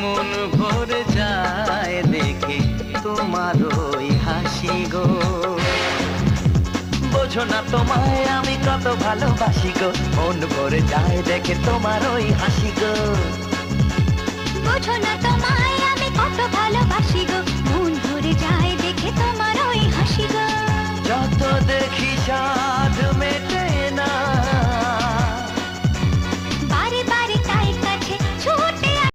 মন ভরে যায় দেখে তোমার ওই হাসি গো। বোঝো না তোমায় আমি কত ভালোবাসি গো, মন ভরে যায় দেখে তোমার ওই হাসি গো। বোঝো না তোমার